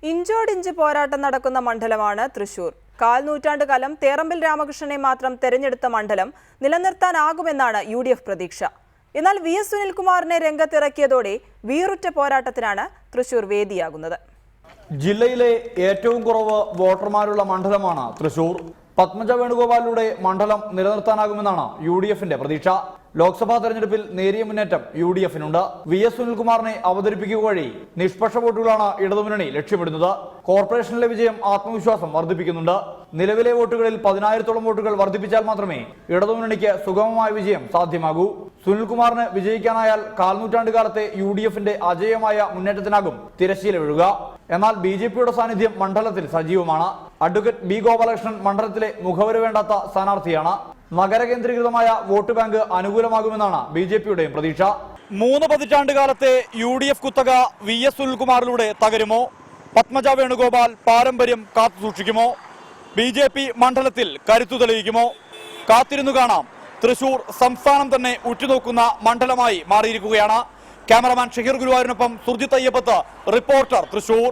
ഇഞ്ചോടിഞ്ച് പോരാട്ടം നടക്കുന്ന മണ്ഡലമാണ് തൃശൂർ. കാൽ നൂറ്റാണ്ടുകാലം തേറമ്പിൽ രാമകൃഷ്ണനെ മാത്രം തെരഞ്ഞെടുത്ത മണ്ഡലം നിലനിർത്താനാകുമെന്നാണ് UDF പ്രതീക്ഷ. എന്നാൽ VS സുനിൽകുമാറിനെ രംഗത്തിറക്കിയതോടെ വീറുറ്റ പോരാട്ടത്തിനാണ് തൃശൂർ വേദിയാകുന്നത്. ജില്ലയിലെ ഏറ്റവും കുറവ് വോട്ടർമാരുള്ള മണ്ഡലമാണ് തൃശൂർ. പത്മജ വേണുഗോപാലിലൂടെ മണ്ഡലം നിലനിർത്താനാകുമെന്നാണ് UDFന്റെ പ്രതീക്ഷ. ലോക്സഭാ തെരഞ്ഞെടുപ്പിൽ നേരിയ മുന്നേറ്റം UDFനുണ്ട്. VS സുനിൽകുമാറിനെ അവതരിപ്പിക്കുക വഴി നിഷ്പക്ഷ വോട്ടുകളാണ് ഇടതുമുന്നണി ലക്ഷ്യമിടുന്നത്. കോർപ്പറേഷനിലെ വിജയം ആത്മവിശ്വാസം വർദ്ധിപ്പിക്കുന്നുണ്ട്. നിലവിലെ വോട്ടുകളിൽ 10,000-ഓളം വോട്ടുകൾ വർദ്ധിപ്പിച്ചാൽ മാത്രമേ ഇടതുമുന്നണിക്ക് സുഗമമായ വിജയം സാധ്യമാകൂ. സുനിൽകുമാറിന് വിജയിക്കാനായാൽ കാൽനൂറ്റാണ്ടുകാലത്തെ UDFന്റെ അജേയമായ മുന്നേറ്റത്തിനാകും തിരശ്ശീല വീഴുക. എന്നാൽ BJPയുടെ സാന്നിധ്യം മണ്ഡലത്തിൽ സജീവമാണ്. അഡ്വക്കേറ്റ് B ഗോപാലകൃഷ്ണൻ മണ്ഡലത്തിലെ മുഖവര വേണ്ടാത്ത സ്ഥാനാർത്ഥിയാണ്. നഗരകേന്ദ്രീകൃതമായ വോട്ട് ബാങ്ക് അനുകൂലമാകുമെന്നാണ് BJPയുടെയും പ്രതീക്ഷ. 3 പതിറ്റാണ്ടുകാലത്തെ UDF കുത്തക VS സുനിൽകുമാറിലൂടെ തകരുമോ? പത്മജ വേണുഗോപാൽ പാരമ്പര്യം കാത്തുസൂക്ഷിക്കുമോ? BJP മണ്ഡലത്തിൽ കരുത്തു തെളിയിക്കുമോ? കാത്തിരുന്നു കാണാം. തൃശൂർ സംസ്ഥാനം തന്നെ ഉറ്റുനോക്കുന്ന മണ്ഡലമായി മാറിയിരിക്കുകയാണ്. ക്യാമറമാൻ ഷഹീർ ഗുരുവായൂരിനൊപ്പം സുർജിത് അയ്യപ്പത്ത്, റിപ്പോർട്ടർ, തൃശൂർ.